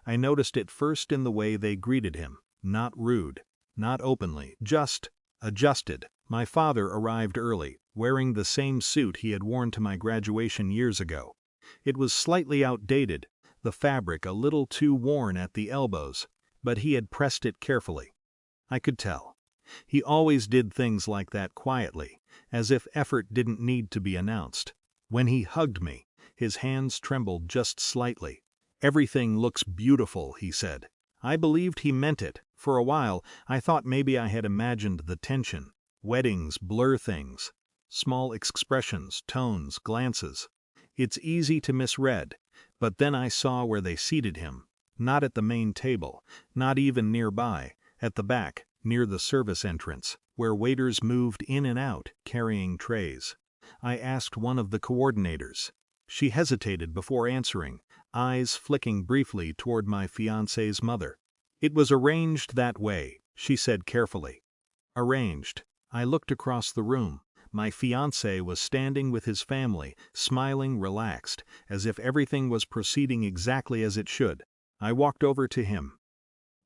I noticed it first in the way they greeted him. Not rude, not openly, just adjusted. My father arrived early, wearing the same suit he had worn to my graduation years ago. It was slightly outdated, the fabric a little too worn at the elbows, but he had pressed it carefully. I could tell. He always did things like that quietly, as if effort didn't need to be announced. When he hugged me, his hands trembled just slightly. "Everything looks beautiful," he said. I believed he meant it. For a while, I thought maybe I had imagined the tension. Weddings blur things. Small expressions, tones, glances. It's easy to misread. But then I saw where they seated him. Not at the main table, not even nearby, at the back, near the service entrance, where waiters moved in and out, carrying trays. I asked one of the coordinators. She hesitated before answering, eyes flicking briefly toward my fiancé's mother. "It was arranged that way," she said carefully. Arranged. I looked across the room. My fiancé was standing with his family, smiling, relaxed, as if everything was proceeding exactly as it should. I walked over to him.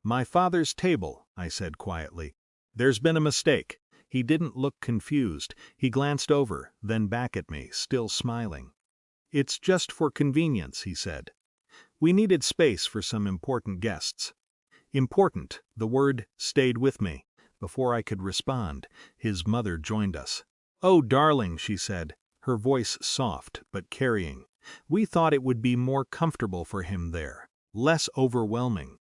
"My father's table," I said quietly. "There's been a mistake." He didn't look confused. He glanced over, then back at me, still smiling. "It's just for convenience," he said. "We needed space for some important guests." Important, the word stayed with me. Before I could respond, his mother joined us. "Oh, darling," she said, her voice soft but carrying. "We thought it would be more comfortable for him there. Less overwhelming.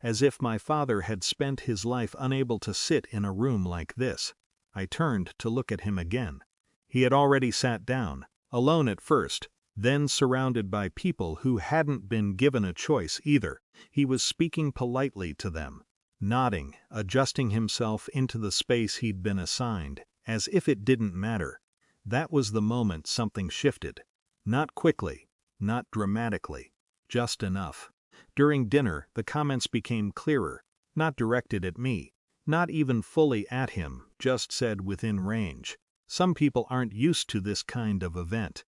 As if my father had spent his life unable to sit in a room like this." I turned to look at him again. He had already sat down, alone at first, then surrounded by people who hadn't been given a choice either. He was speaking politely to them, nodding, adjusting himself into the space he'd been assigned, as if it didn't matter. That was the moment something shifted. Not quickly, not dramatically, just enough. During dinner, the comments became clearer, not directed at me, not even fully at him, just said within range. Some people aren't used to this kind of event.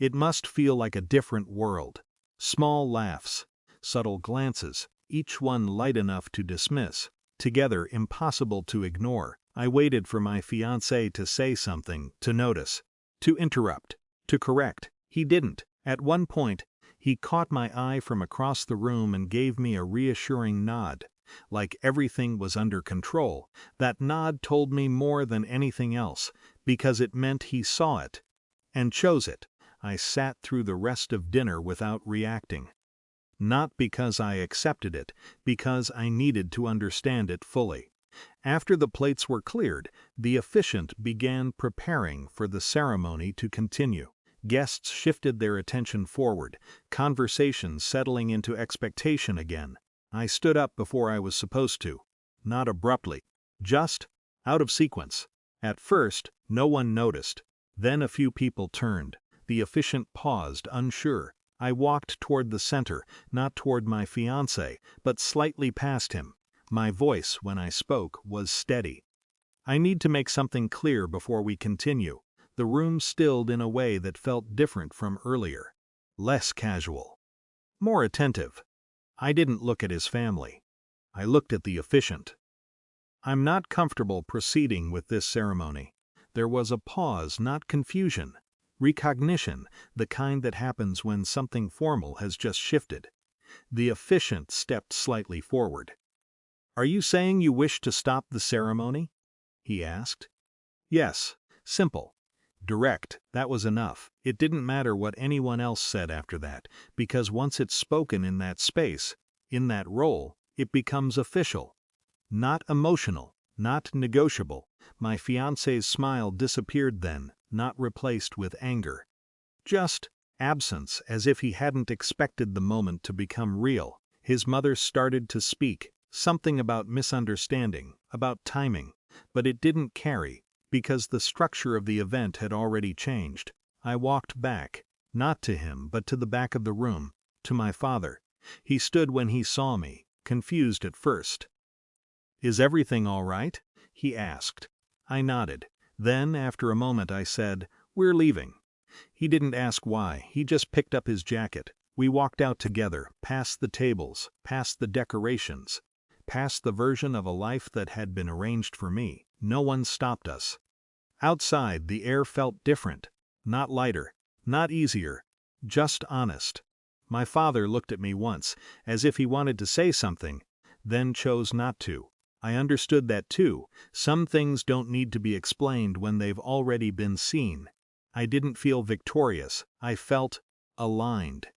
It must feel like a different world. Small laughs, subtle glances, each one light enough to dismiss, together impossible to ignore. I waited for my fiancé to say something, to notice, to interrupt, to correct. He didn't. At one point, he caught my eye from across the room and gave me a reassuring nod, like everything was under control. That nod told me more than anything else, because it meant he saw it and chose it. I sat through the rest of dinner without reacting. Not because I accepted it, because I needed to understand it fully. After the plates were cleared, the officiant began preparing for the ceremony to continue. Guests shifted their attention forward, conversation settling into expectation again. I stood up before I was supposed to. Not abruptly. Just out of sequence. At first, no one noticed. Then a few people turned. The officiant paused, unsure. I walked toward the center, not toward my fiancé, but slightly past him. My voice, when I spoke, was steady. "I need to make something clear before we continue." The room stilled in a way that felt different from earlier. Less casual. More attentive. I didn't look at his family. I looked at the officiant. "I'm not comfortable proceeding with this ceremony." There was a pause, not confusion. Recognition, the kind that happens when something formal has just shifted. The officiant stepped slightly forward. "Are you saying you wish to stop the ceremony?" he asked. Yes. Simple. Direct. That was enough. It didn't matter what anyone else said after that, because once it's spoken in that space, in that role, it becomes official. Not emotional, not negotiable. My fiancé's smile disappeared then, not replaced with anger. Just absence, as if he hadn't expected the moment to become real. His mother started to speak, something about misunderstanding, about timing, but it didn't carry, because the structure of the event had already changed. I walked back, not to him but to the back of the room, to my father. He stood when he saw me, confused at first. "Is everything all right?" he asked. I nodded. Then, after a moment, I said, "We're leaving." He didn't ask why, he just picked up his jacket, We walked out together, past the tables, past the decorations, past the version of a life that had been arranged for me. No one stopped us. Outside, the air felt different. Not lighter, not easier, just honest. My father looked at me once, as if he wanted to say something, then chose not to. I understood that too. Some things don't need to be explained when they've already been seen. I didn't feel victorious. I felt aligned.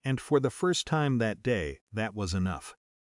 And for the first time that day, that was enough.